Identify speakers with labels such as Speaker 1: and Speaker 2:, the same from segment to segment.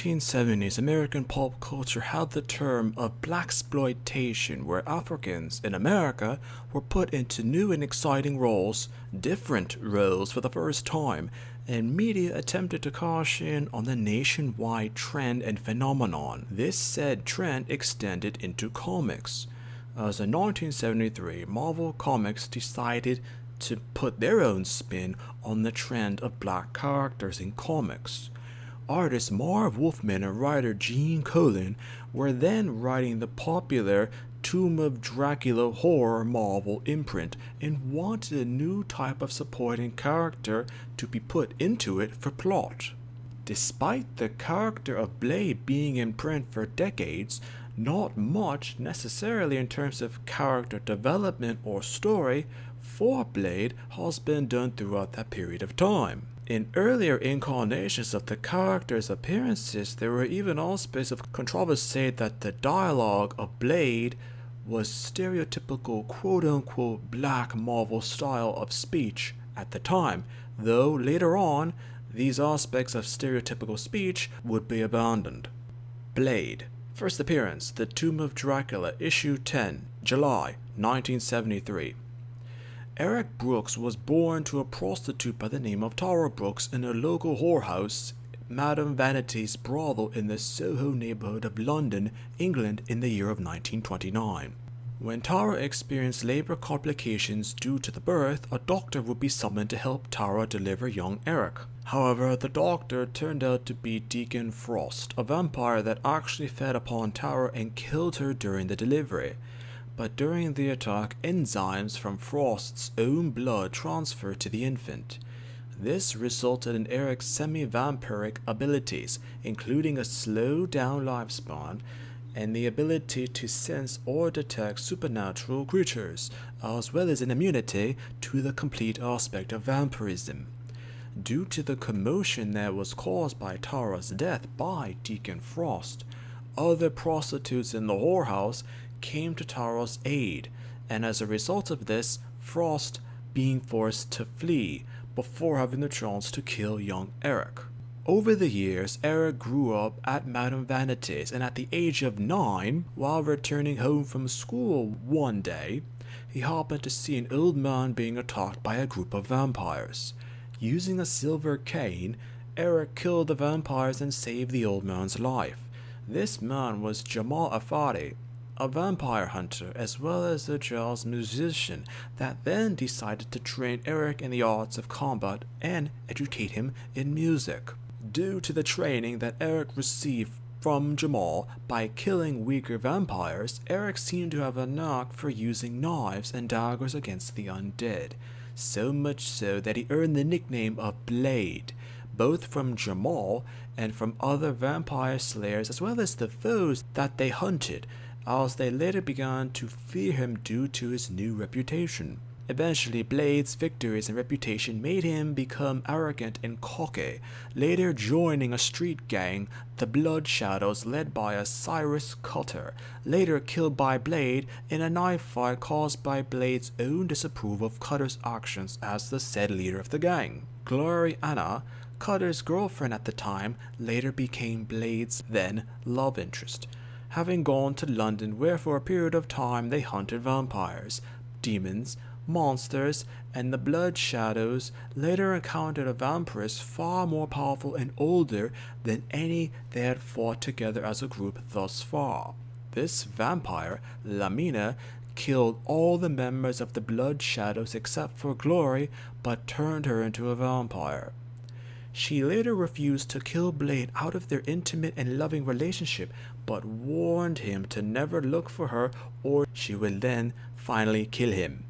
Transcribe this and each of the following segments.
Speaker 1: 1970s, American pop culture had the term of blaxploitation, where Africans in America were put into new and exciting roles, different roles for the first time, and media attempted to cash in on the nationwide trend and phenomenon. This said trend extended into comics, as in 1973, Marvel Comics decided to put their own spin on the trend of black characters in comics. Artist Marv Wolfman and writer Gene Colan were then writing the popular Tomb of Dracula horror Marvel imprint and wanted a new type of supporting character to be put into it for plot. Despite the character of Blade being in print for decades, not much necessarily in terms of character development or story for Blade has been done throughout that period of time. In earlier incarnations of the character's appearances, there were even aspects of controversy that the dialogue of Blade was stereotypical quote-unquote black Marvel style of speech at the time, though later on, these aspects of stereotypical speech would be abandoned. Blade. First appearance, The Tomb of Dracula, Issue 10, July 1973. Eric Brooks was born to a prostitute by the name of Tara Brooks in a local whorehouse, Madame Vanity's brothel in the Soho neighborhood of London, England in the year of 1929. When Tara experienced labor complications due to the birth, a doctor would be summoned to help Tara deliver young Eric. However, the doctor turned out to be Deacon Frost, a vampire that actually fed upon Tara and killed her during the delivery. But during the attack, enzymes from Frost's own blood transferred to the infant. This resulted in Eric's semi-vampiric abilities, including a slowed-down lifespan and the ability to sense or detect supernatural creatures, as well as an immunity to the complete aspect of vampirism. Due to the commotion that was caused by Tara's death by Deacon Frost, other prostitutes in the whorehouse came to Tara's aid, and as a result of this, Frost being forced to flee before having the chance to kill young Eric. Over the years, Eric grew up at Madame Vanity's, and at the age of 9, while returning home from school one day, he happened to see an old man being attacked by a group of vampires. Using a silver cane, Eric killed the vampires and saved the old man's life. This man was Jamal Afadi, a vampire hunter as well as a jazz musician that then decided to train Eric in the arts of combat and educate him in music. Due to the training that Eric received from Jamal by killing weaker vampires, Eric seemed to have a knack for using knives and daggers against the undead, so much so that he earned the nickname of Blade, both from Jamal and from other vampire slayers as well as the foes that they hunted, as they later began to fear him due to his new reputation. Eventually, Blade's victories and reputation made him become arrogant and cocky, later joining a street gang, the Blood Shadows, led by a Cyrus Cutter, later killed by Blade in a knife fight caused by Blade's own disapproval of Cutter's actions as the said leader of the gang. Glory Anna, Cutter's girlfriend at the time, later became Blade's then love interest, having gone to London where for a period of time they hunted vampires, demons, monsters, and the Blood Shadows later encountered a vampiress far more powerful and older than any they had fought together as a group thus far. This vampire, Lamina, killed all the members of the Blood Shadows except for Glory, but turned her into a vampire. She later refused to kill Blade out of their intimate and loving relationship, but warned him to never look for her or she would then finally kill him.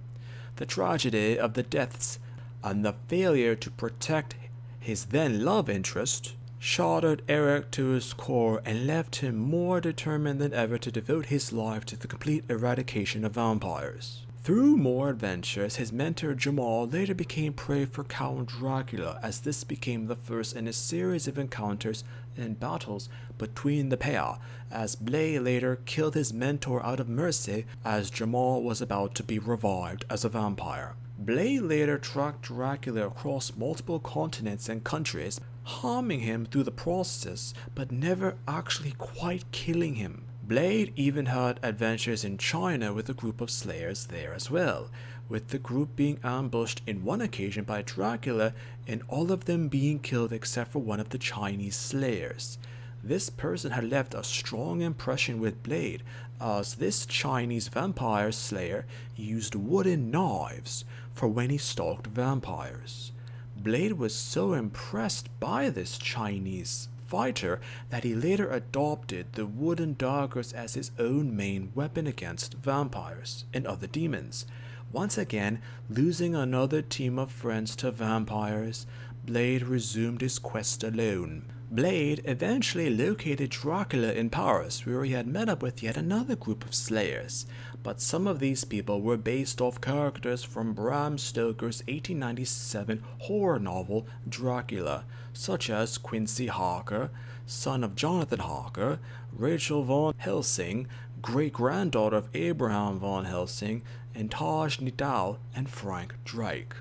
Speaker 1: The tragedy of the deaths and the failure to protect his then love interest shattered Eric to his core and left him more determined than ever to devote his life to the complete eradication of vampires. Through more adventures, his mentor Jamal later became prey for Count Dracula, as this became the first in a series of encounters and battles between the pair, as Blade later killed his mentor out of mercy as Jamal was about to be revived as a vampire. Blade later tracked Dracula across multiple continents and countries, harming him through the process, but never actually quite killing him. Blade even had adventures in China with a group of slayers there as well, with the group being ambushed in one occasion by Dracula and all of them being killed except for one of the Chinese slayers. This person had left a strong impression with Blade, as this Chinese vampire slayer used wooden knives for when he stalked vampires. Blade was so impressed by this Chinese fighter that he later adopted the wooden daggers as his own main weapon against vampires and other demons. Once again, losing another team of friends to vampires, Blade resumed his quest alone. Blade eventually located Dracula in Paris, where he had met up with yet another group of slayers, but some of these people were based off characters from Bram Stoker's 1897 horror novel Dracula, such as Quincy Harker, son of Jonathan Harker, Rachel von Helsing, great-granddaughter of Abraham von Helsing, and Taj Nidal and Frank Drake.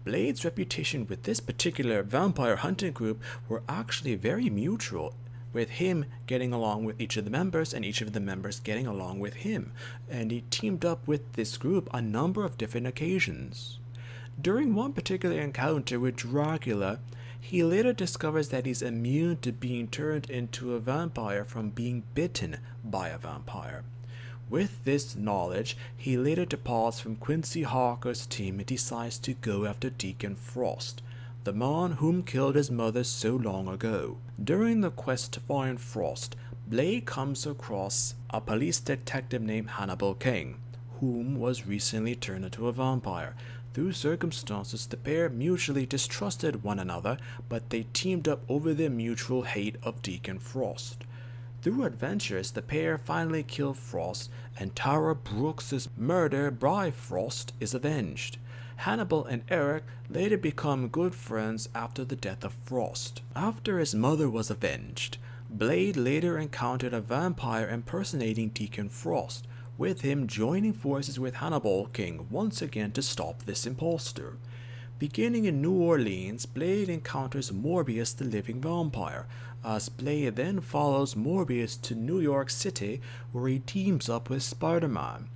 Speaker 1: Blade's reputation with this particular vampire hunting group were actually very mutual, with him getting along with each of the members and each of the members getting along with him, and he teamed up with this group a number of different occasions. During one particular encounter with Dracula, he later discovers that he's immune to being turned into a vampire from being bitten by a vampire. With this knowledge, he later departs from Quincy Harker's team and decides to go after Deacon Frost, the man whom killed his mother so long ago. During the quest to find Frost, Blade comes across a police detective named Hannibal King, whom was recently turned into a vampire. Through circumstances, the pair mutually distrusted one another, but they teamed up over their mutual hate of Deacon Frost. Through adventures, the pair finally kill Frost, and Tara Brooks's murder by Frost is avenged. Hannibal and Eric later become good friends after the death of Frost. After his mother was avenged, Blade later encountered a vampire impersonating Deacon Frost, with him joining forces with Hannibal King once again to stop this impostor. Beginning in New Orleans, Blade encounters Morbius the living vampire, as Blade then follows Morbius to New York City, where he teams up with Spider-Man.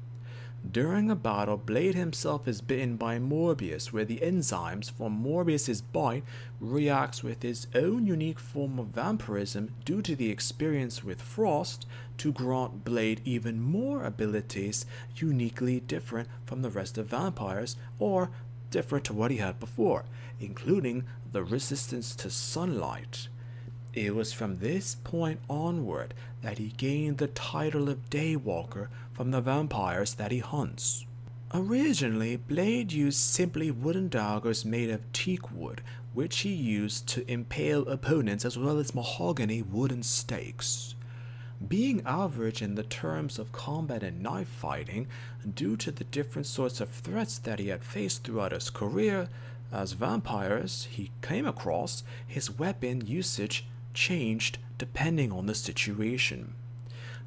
Speaker 1: During a battle, Blade himself is bitten by Morbius, where the enzymes from Morbius's bite reacts with his own unique form of vampirism due to the experience with Frost to grant Blade even more abilities uniquely different from the rest of vampires, or different to what he had before, including the resistance to sunlight. It was from this point onward that he gained the title of Daywalker from the vampires that he hunts. Originally, Blade used simply wooden daggers made of teak wood, which he used to impale opponents, as well as mahogany wooden stakes. Being average in the terms of combat and knife fighting, due to the different sorts of threats that he had faced throughout his career as vampires he came across, his weapon usage changed depending on the situation.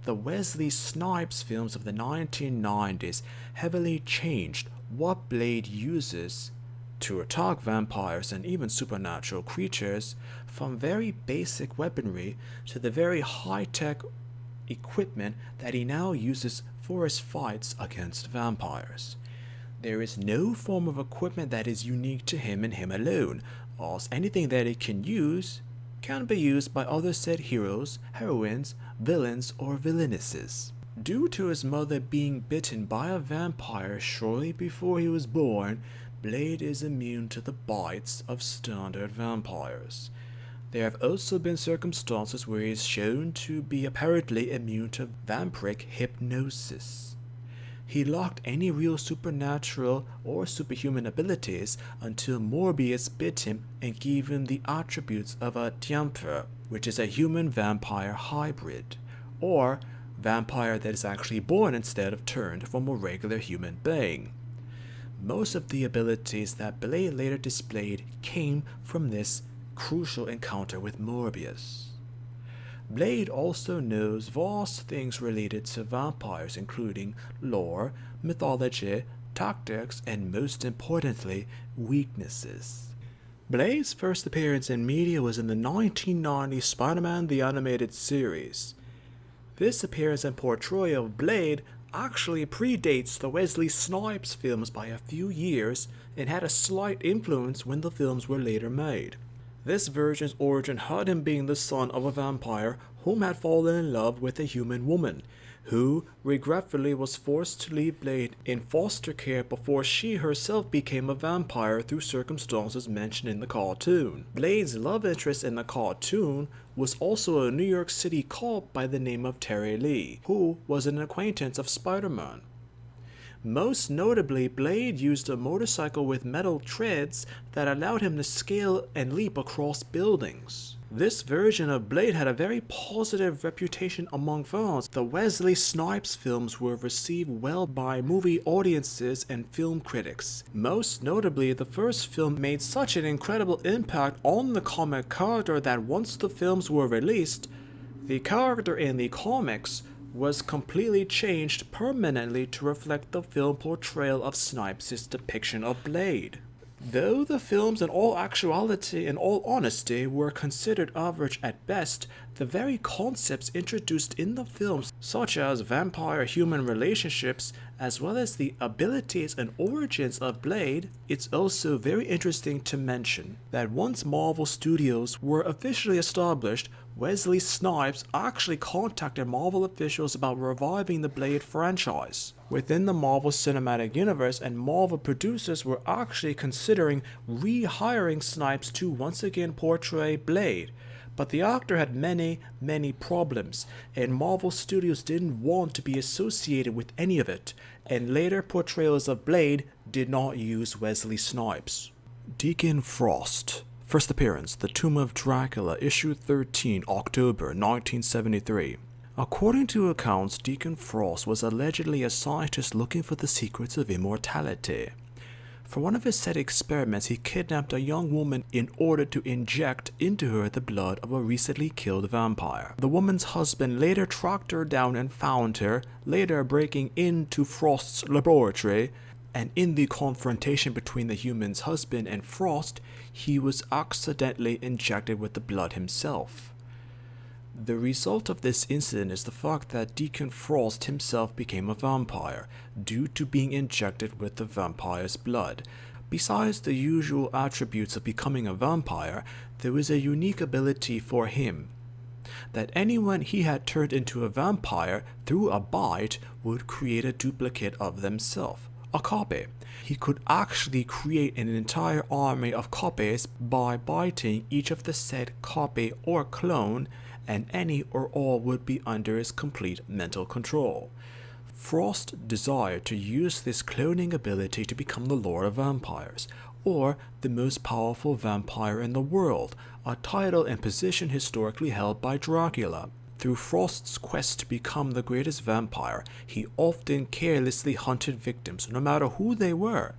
Speaker 1: The Wesley Snipes films of the 1990s heavily changed what Blade uses to attack vampires and even supernatural creatures, from very basic weaponry to the very high-tech equipment that he now uses for his fights against vampires. There is no form of equipment that is unique to him and him alone, as anything that he can use can be used by other said heroes, heroines, villains, or villainesses. Due to his mother being bitten by a vampire shortly before he was born, Blade is immune to the bites of standard vampires. There have also been circumstances where he is shown to be apparently immune to vampiric hypnosis. He lacked any real supernatural or superhuman abilities until Morbius bit him and gave him the attributes of a Tiamper, which is a human-vampire hybrid, or vampire that is actually born instead of turned from a regular human being. Most of the abilities that Blade later displayed came from this crucial encounter with Morbius. Blade also knows vast things related to vampires, including lore, mythology, tactics, and most importantly, weaknesses. Blade's first appearance in media was in the 1990 Spider-Man the Animated Series. This appearance and portrayal of Blade actually predates the Wesley Snipes films by a few years and had a slight influence when the films were later made. This version's origin had him being the son of a vampire whom had fallen in love with a human woman, who regretfully was forced to leave Blade in foster care before she herself became a vampire through circumstances mentioned in the cartoon. Blade's love interest in the cartoon was also a New York City cop by the name of Terry Lee, who was an acquaintance of Spider-Man. Most notably, Blade used a motorcycle with metal treads that allowed him to scale and leap across buildings. This version of Blade had a very positive reputation among fans. The Wesley Snipes films were received well by movie audiences and film critics. Most notably, the first film made such an incredible impact on the comic character that once the films were released, the character in the comics was completely changed permanently to reflect the film portrayal of Snipes' depiction of Blade. Though the films in all actuality and all honesty were considered average at best, the very concepts introduced in the films, such as vampire-human relationships, as well as the abilities and origins of Blade, it's also very interesting to mention that once Marvel Studios were officially established, Wesley Snipes actually contacted Marvel officials about reviving the Blade franchise within the Marvel Cinematic Universe, and Marvel producers were actually considering rehiring Snipes to once again portray Blade. But the actor had many problems, and Marvel Studios didn't want to be associated with any of it, and later portrayals of Blade did not use Wesley Snipes. Deacon Frost. First appearance, The Tomb of Dracula, issue 13, October 1973. According to accounts, Deacon Frost was allegedly a scientist looking for the secrets of immortality. For one of his set experiments, he kidnapped a young woman in order to inject into her the blood of a recently killed vampire. The woman's husband later tracked her down and found her, later breaking into Frost's laboratory, and in the confrontation between the human's husband and Frost, he was accidentally injected with the blood himself. The result of this incident is the fact that Deacon Frost himself became a vampire due to being injected with the vampire's blood. Besides the usual attributes of becoming a vampire, there was a unique ability for him that anyone he had turned into a vampire through a bite would create a duplicate of themselves, a copy. He could actually create an entire army of copies by biting each of the said copy or clone, and any or all would be under his complete mental control. Frost desired to use this cloning ability to become the Lord of Vampires, or the most powerful vampire in the world, a title and position historically held by Dracula. Through Frost's quest to become the greatest vampire, he often carelessly hunted victims, no matter who they were.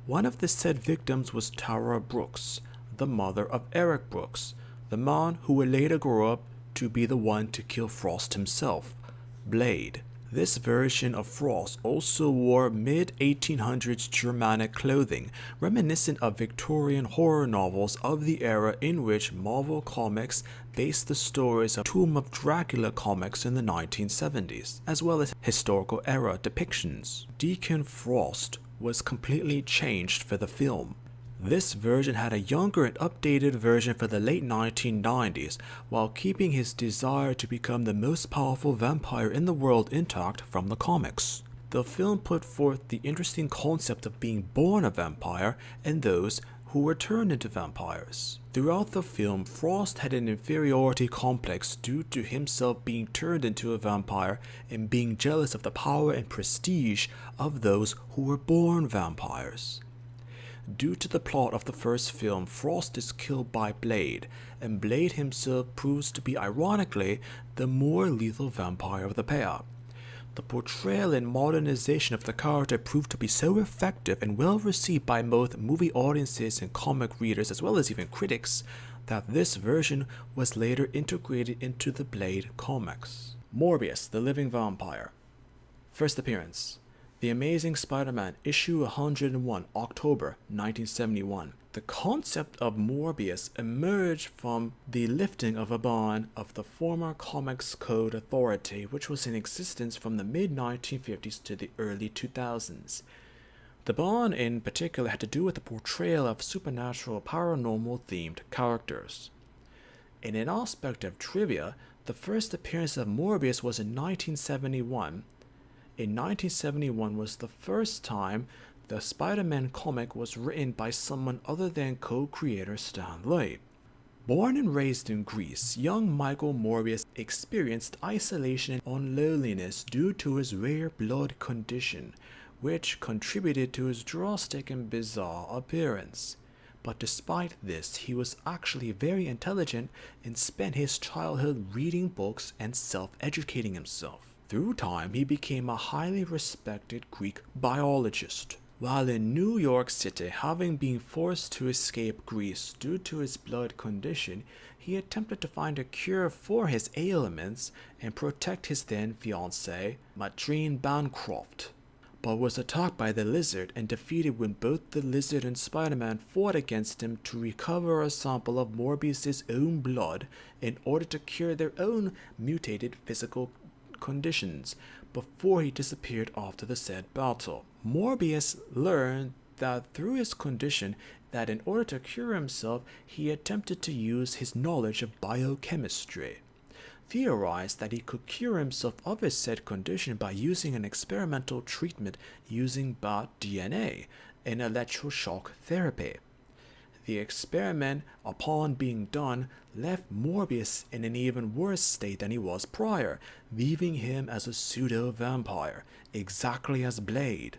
Speaker 1: One of the said victims was Tara Brooks, the mother of Eric Brooks, the man who would later grow up to be the one to kill Frost himself, Blade. This version of Frost also wore mid-1800s Germanic clothing, reminiscent of Victorian horror novels of the era in which Marvel Comics based the stories of Tomb of Dracula comics in the 1970s, as well as historical era depictions. Deacon Frost was completely changed for the film. This version had a younger and updated version for the late 1990s, while keeping his desire to become the most powerful vampire in the world intact from the comics. The film put forth the interesting concept of being born a vampire and those who were turned into vampires. Throughout the film, Frost had an inferiority complex due to himself being turned into a vampire and being jealous of the power and prestige of those who were born vampires. Due to the plot of the first film, Frost is killed by Blade, and Blade himself proves to be, ironically, the more lethal vampire of the pair. The portrayal and modernization of the character proved to be so effective and well received by both movie audiences and comic readers, as well as even critics, that this version was later integrated into the Blade comics. Morbius, the Living Vampire. First appearance. The Amazing Spider-Man, issue 101, October 1971. The concept of Morbius emerged from the lifting of a ban of the former Comics Code Authority, which was in existence from the mid-1950s to the early 2000s. The ban in particular had to do with the portrayal of supernatural paranormal themed characters. In an aspect of trivia, the first appearance of Morbius was in 1971. In 1971 was the first time the Spider-Man comic was written by someone other than co-creator Stan Lee. Born and raised in Greece, young Michael Morbius experienced isolation and loneliness due to his rare blood condition, which contributed to his drastic and bizarre appearance. But despite this, he was actually very intelligent and spent his childhood reading books and self-educating himself. Through time, he became a highly respected Greek biologist. While in New York City, having been forced to escape Greece due to his blood condition, he attempted to find a cure for his ailments and protect his then fiancée, Matrine Bancroft, but was attacked by the Lizard and defeated when both the Lizard and Spider-Man fought against him to recover a sample of Morbius' own blood in order to cure their own mutated physical conditions before he disappeared after the said battle. Morbius learned that through his condition that in order to cure himself, he attempted to use his knowledge of biochemistry. Theorized that he could cure himself of his said condition by using an experimental treatment using bat DNA in electroshock therapy. The experiment, upon being done, left Morbius in an even worse state than he was prior, leaving him as a pseudo-vampire, exactly as Blade.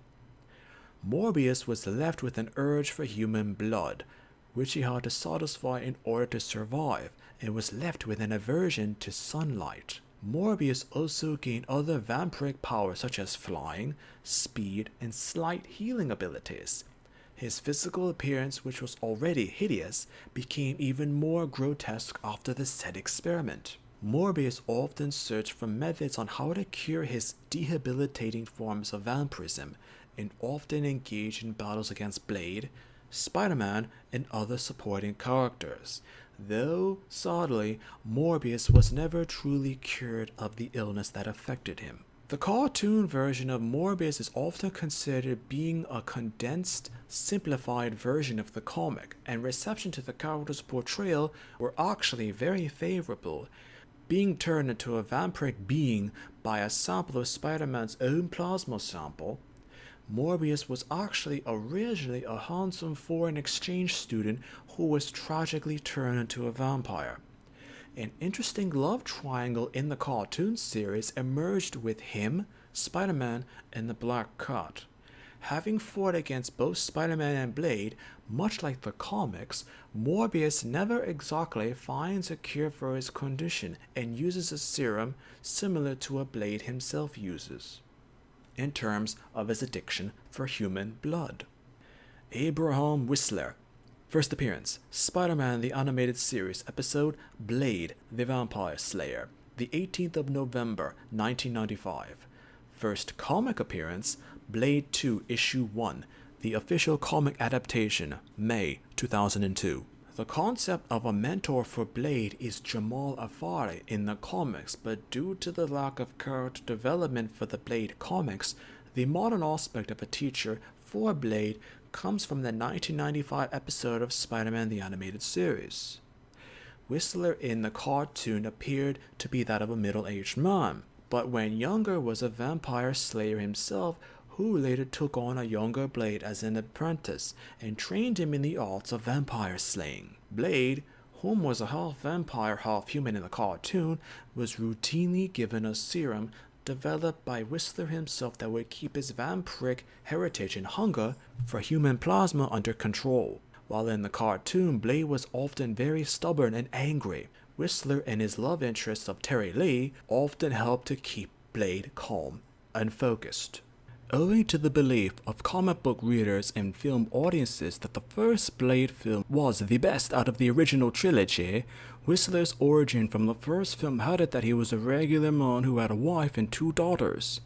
Speaker 1: Morbius was left with an urge for human blood, which he had to satisfy in order to survive, and was left with an aversion to sunlight. Morbius also gained other vampiric powers such as flying, speed, and slight healing abilities. His physical appearance, which was already hideous, became even more grotesque after the said experiment. Morbius often searched for methods on how to cure his debilitating forms of vampirism, and often engaged in battles against Blade, Spider-Man, and other supporting characters, though, sadly, Morbius was never truly cured of the illness that affected him. The cartoon version of Morbius is often considered being a condensed, simplified version of the comic, and reception to the character's portrayal were actually very favorable. Being turned into a vampiric being by a sample of Spider-Man's own plasma sample, Morbius was actually originally a handsome foreign exchange student who was tragically turned into a vampire. An interesting love triangle in the cartoon series emerged with him, Spider-Man, and the Black Cat. Having fought against both Spider-Man and Blade, much like the comics, Morbius never exactly finds a cure for his condition and uses a serum similar to what Blade himself uses, in terms of his addiction for human blood. Abraham Whistler. First appearance, Spider-Man the Animated Series, episode Blade the Vampire Slayer, the 18th of November, 1995. First comic appearance, Blade 2, issue 1, the official comic adaptation, May 2002. The concept of a mentor for Blade is Jamal Afari in the comics, but due to the lack of character development for the Blade comics, the modern aspect of a teacher for Blade comes from the 1995 episode of Spider-Man the Animated Series. Whistler in the cartoon appeared to be that of a middle-aged man, but when younger was a vampire slayer himself who later took on a younger Blade as an apprentice and trained him in the arts of vampire slaying. Blade, whom was a half vampire, half human in the cartoon, was routinely given a serum developed by Whistler himself that would keep his vampiric heritage and hunger for human plasma under control. While in the cartoon, Blade was often very stubborn and angry. Whistler and his love interest of Terry Lee often helped to keep Blade calm and focused. Owing to the belief of comic book readers and film audiences that the first Blade film was the best out of the original trilogy, Whistler's origin from the first film had it that he was a regular man who had a wife and 2 daughters.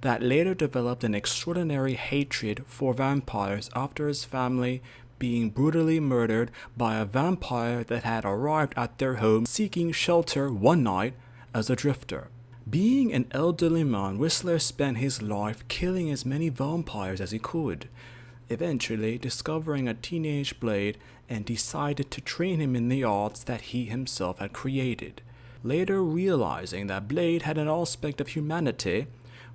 Speaker 1: that later developed an extraordinary hatred for vampires after his family being brutally murdered by a vampire that had arrived at their home seeking shelter one night as a drifter. Being an elderly man, Whistler spent his life killing as many vampires as he could, eventually discovering a teenage Blade and decided to train him in the arts that he himself had created. Later realizing that Blade had an aspect of humanity,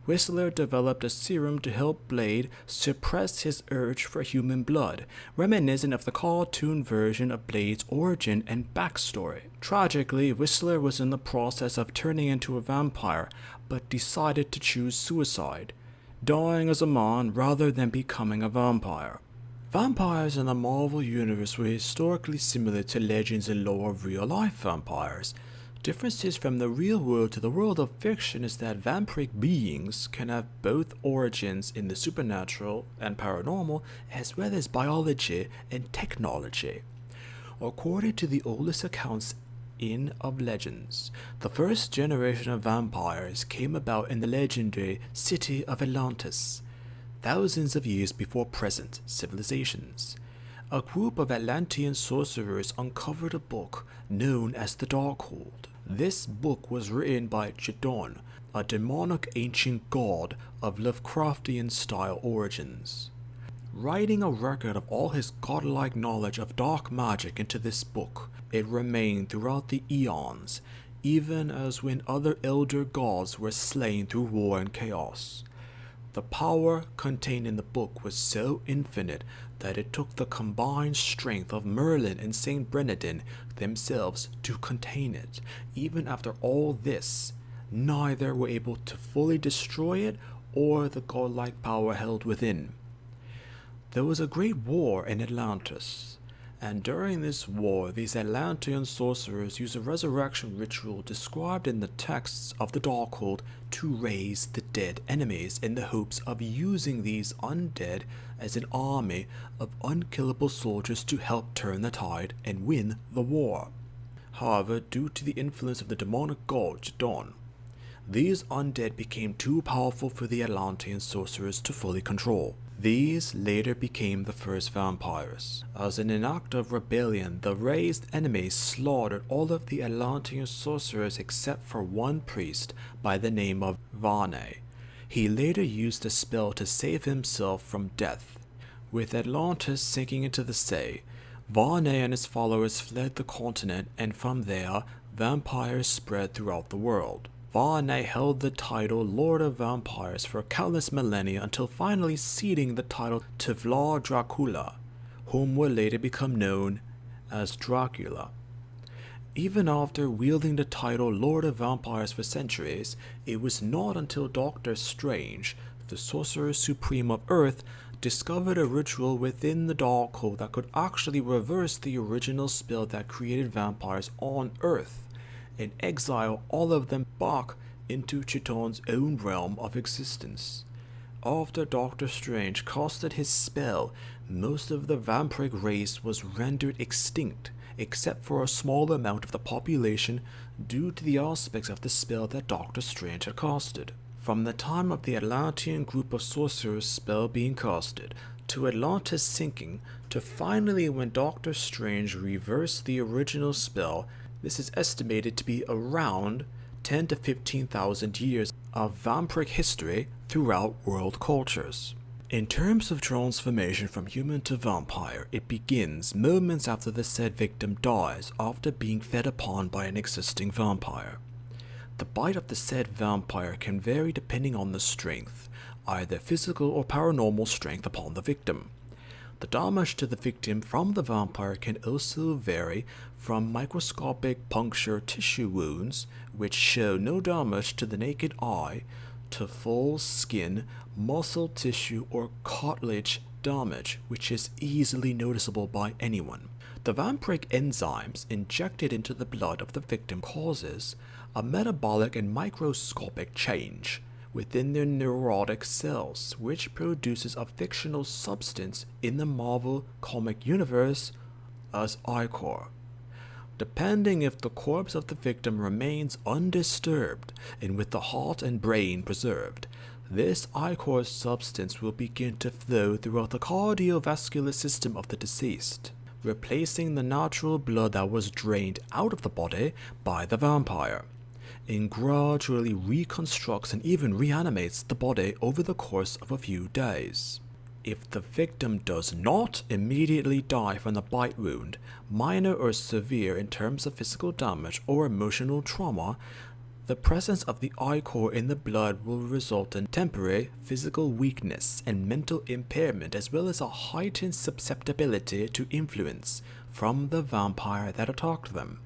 Speaker 1: Whistler developed a serum to help Blade suppress his urge for human blood, reminiscent of the cartoon version of Blade's origin and backstory. Tragically, Whistler was in the process of turning into a vampire, but decided to choose suicide, dying as a man rather than becoming a vampire. Vampires in the Marvel Universe were historically similar to legends and lore of real-life vampires. Differences from the real world to the world of fiction is that vampiric beings can have both origins in the supernatural and paranormal, as well as biology and technology. According to the oldest accounts of legends, the first generation of vampires came about in the legendary city of Atlantis, thousands of years before present civilizations. A group of Atlantean sorcerers uncovered a book known as the Darkhold. This book was written by Chidon, a demonic ancient god of Lovecraftian-style origins. Writing a record of all his godlike knowledge of dark magic into this book, it remained throughout the eons, even as when other elder gods were slain through war and chaos. The power contained in the book was so infinite that it took the combined strength of Merlin and Saint Brenadin themselves to contain it. Even after all this, neither were able to fully destroy it or the godlike power held within. There was a great war in Atlantis, and during this war, these Atlantean sorcerers used a resurrection ritual described in the texts of the Darkhold to raise the dead enemies in the hopes of using these undead as an army of unkillable soldiers to help turn the tide and win the war. However, due to the influence of the demonic god Chidon, these undead became too powerful for the Atlantean sorcerers to fully control. These later became the first vampires. As in an act of rebellion, the raised enemies slaughtered all of the Atlantean sorcerers except for one priest by the name of Vane. He later used a spell to save himself from death. With Atlantis sinking into the sea, Vane and his followers fled the continent, and from there, vampires spread throughout the world. Vane held the title Lord of Vampires for countless millennia until finally ceding the title to Vlad Dracula, whom would later become known as Dracula. Even after wielding the title Lord of Vampires for centuries, it was not until Doctor Strange, the Sorcerer Supreme of Earth, discovered a ritual within the Darkhold that could actually reverse the original spell that created vampires on Earth and exile all of them back into Chidon's own realm of existence. After Doctor Strange casted his spell, most of the vampiric race was rendered extinct, except for a small amount of the population due to the aspects of the spell that Doctor Strange had casted. From the time of the Atlantean group of sorcerers' spell being casted, to Atlantis sinking, to finally when Doctor Strange reversed the original spell, this is estimated to be around 10 to 15,000 years of vampiric history throughout world cultures. In terms of transformation from human to vampire, it begins moments after the said victim dies after being fed upon by an existing vampire. The bite of the said vampire can vary depending on the strength, either physical or paranormal strength upon the victim. The damage to the victim from the vampire can also vary from microscopic puncture tissue wounds, which show no damage to the naked eye, to full skin, muscle tissue, or cartilage damage, which is easily noticeable by anyone. The vampiric enzymes injected into the blood of the victim causes a metabolic and microscopic change within their neurotic cells, which produces a fictional substance in the Marvel comic universe as ichor. Depending if the corpse of the victim remains undisturbed and with the heart and brain preserved, This ichor substance will begin to flow throughout the cardiovascular system of the deceased, replacing the natural blood that was drained out of the body by the vampire, and gradually reconstructs and even reanimates the body over the course of a few days. If the victim does not immediately die from the bite wound, minor or severe in terms of physical damage or emotional trauma, the presence of the ichor in the blood will result in temporary physical weakness and mental impairment, as well as a heightened susceptibility to influence from the vampire that attacked them.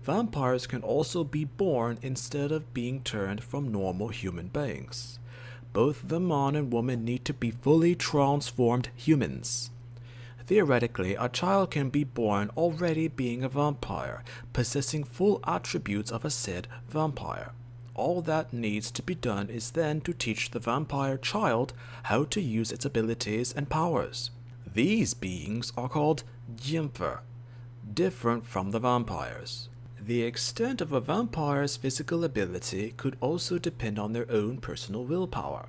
Speaker 1: Vampires can also be born instead of being turned from normal human beings. Both the man and woman need to be fully transformed humans. Theoretically, a child can be born already being a vampire, possessing full attributes of a said vampire. All that needs to be done is then to teach the vampire child how to use its abilities and powers. These beings are called Jimper, different from the vampires. The extent of a vampire's physical ability could also depend on their own personal willpower.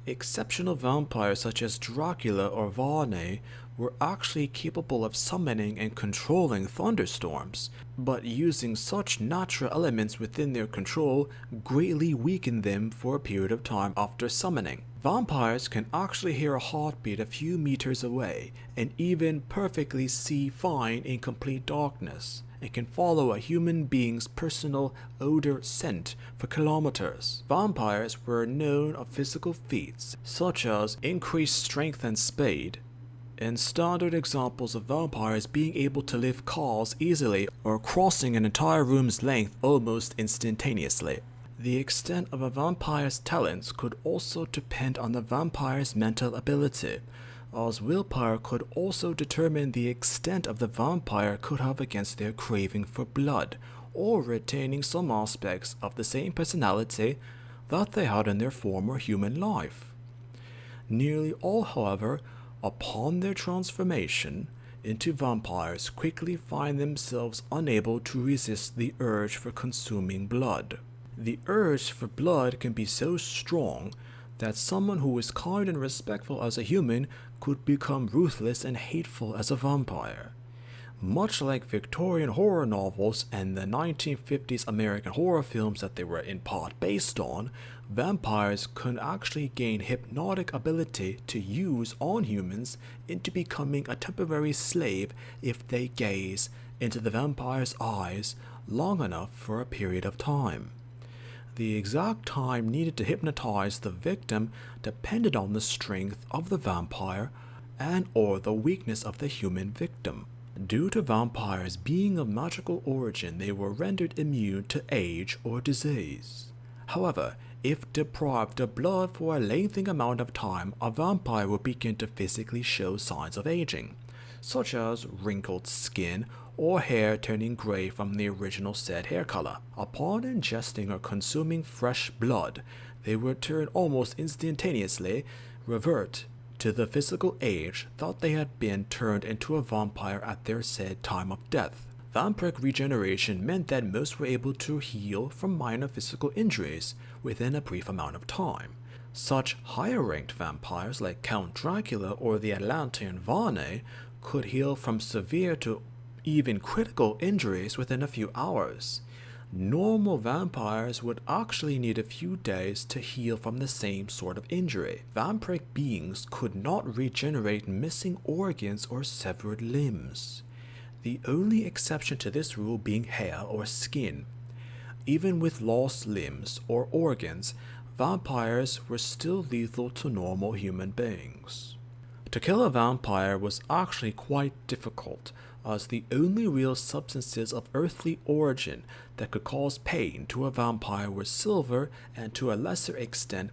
Speaker 1: Exceptional vampires such as Dracula or Varney were actually capable of summoning and controlling thunderstorms, but using such natural elements within their control greatly weakened them for a period of time after summoning. Vampires can actually hear a heartbeat a few meters away and even perfectly see fine in complete darkness, and can follow a human being's personal odor scent for kilometers. Vampires were known of physical feats such as increased strength and speed, and standard examples of vampires being able to lift cars easily or crossing an entire room's length almost instantaneously. The extent of a vampire's talents could also depend on the vampire's mental ability, as willpower could also determine the extent of the vampire could have against their craving for blood, or retaining some aspects of the same personality that they had in their former human life. Nearly all, however, upon their transformation into vampires, quickly find themselves unable to resist the urge for consuming blood. The urge for blood can be so strong that someone who is kind and respectful as a human could become ruthless and hateful as a vampire. Much like Victorian horror novels and the 1950s American horror films that they were in part based on, vampires could actually gain hypnotic ability to use on humans into becoming a temporary slave if they gaze into the vampire's eyes long enough for a period of time. The exact time needed to hypnotize the victim depended on the strength of the vampire and or the weakness of the human victim. Due to vampires being of magical origin, they were rendered immune to age or disease. However, if deprived of blood for a lengthy amount of time, a vampire would begin to physically show signs of aging, such as wrinkled skin or hair turning gray from the original said hair color. Upon ingesting or consuming fresh blood, they would turn almost instantaneously, revert to the physical age that they had been turned into a vampire at their said time of death. Vampiric regeneration meant that most were able to heal from minor physical injuries within a brief amount of time. Such higher-ranked vampires like Count Dracula or the Atlantean Varney could heal from severe to even critical injuries within a few hours. Normal vampires would actually need a few days to heal from the same sort of injury. Vampiric beings could not regenerate missing organs or severed limbs, the only exception to this rule being hair or skin. Even with lost limbs or organs, vampires were still lethal to normal human beings. To kill a vampire was actually quite difficult, as the only real substances of earthly origin that could cause pain to a vampire were silver and, to a lesser extent,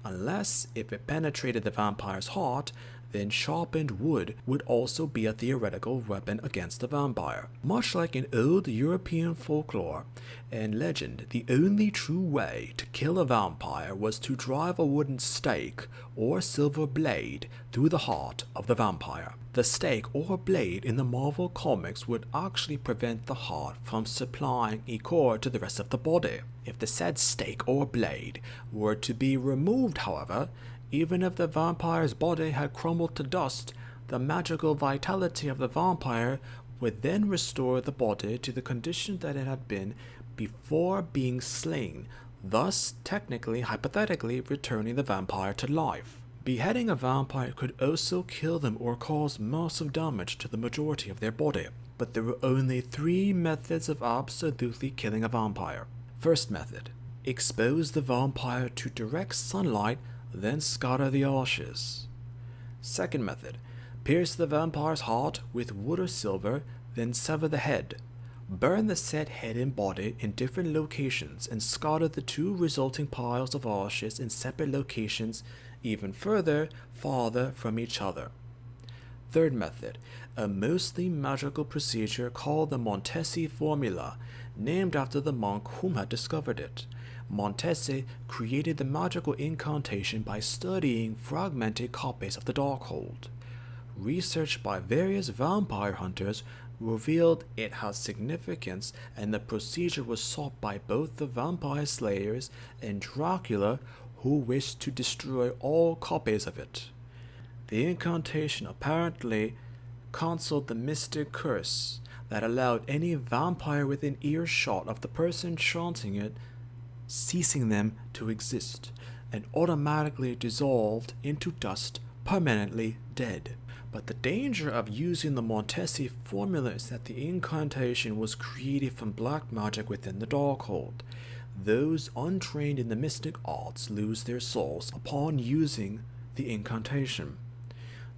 Speaker 1: unless if it penetrated the vampire's heart, then sharpened wood would also be a theoretical weapon against the vampire. Much like in old European folklore and legend, the only true way to kill a vampire was to drive a wooden stake or silver blade through the heart of the vampire. The stake or blade in the Marvel comics would actually prevent the heart from supplying ichor to the rest of the body. If the said stake or blade were to be removed, however, even if the vampire's body had crumbled to dust, the magical vitality of the vampire would then restore the body to the condition that it had been before being slain, thus technically, hypothetically, returning the vampire to life. Beheading a vampire could also kill them or cause massive damage to the majority of their body, but there were only 3 methods of absolutely killing a vampire. First method: expose the vampire to direct sunlight, then scatter the ashes. Second method: pierce the vampire's heart with wood or silver, then sever the head. Burn the said head and body in different locations and scatter the 2 resulting piles of ashes in separate locations, even farther from each other. Third method: a mostly magical procedure called the Montesi formula, named after the monk whom had discovered it. Montesi created the magical incantation by studying fragmented copies of the Darkhold. Research by various vampire hunters revealed it had significance, and the procedure was sought by both the vampire slayers and Dracula, who wished to destroy all copies of it. The incantation apparently cancelled the mystic curse that allowed any vampire within earshot of the person chanting it ceasing them to exist, and automatically dissolved into dust, permanently dead. But the danger of using the Montesi formula is that the incantation was created from black magic within the Darkhold. Those untrained in the mystic arts lose their souls upon using the incantation.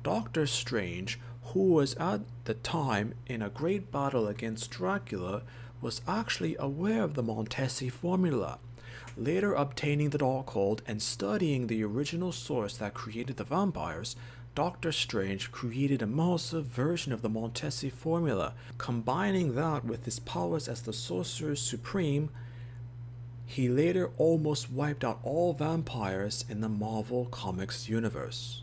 Speaker 1: Doctor Strange, who was at the time in a great battle against Dracula, was actually aware of the Montesi formula. Later obtaining the Darkhold and studying the original source that created the vampires, Doctor Strange created a massive version of the Montesi formula. Combining that with his powers as the Sorcerer Supreme, he later almost wiped out all vampires in the Marvel Comics universe.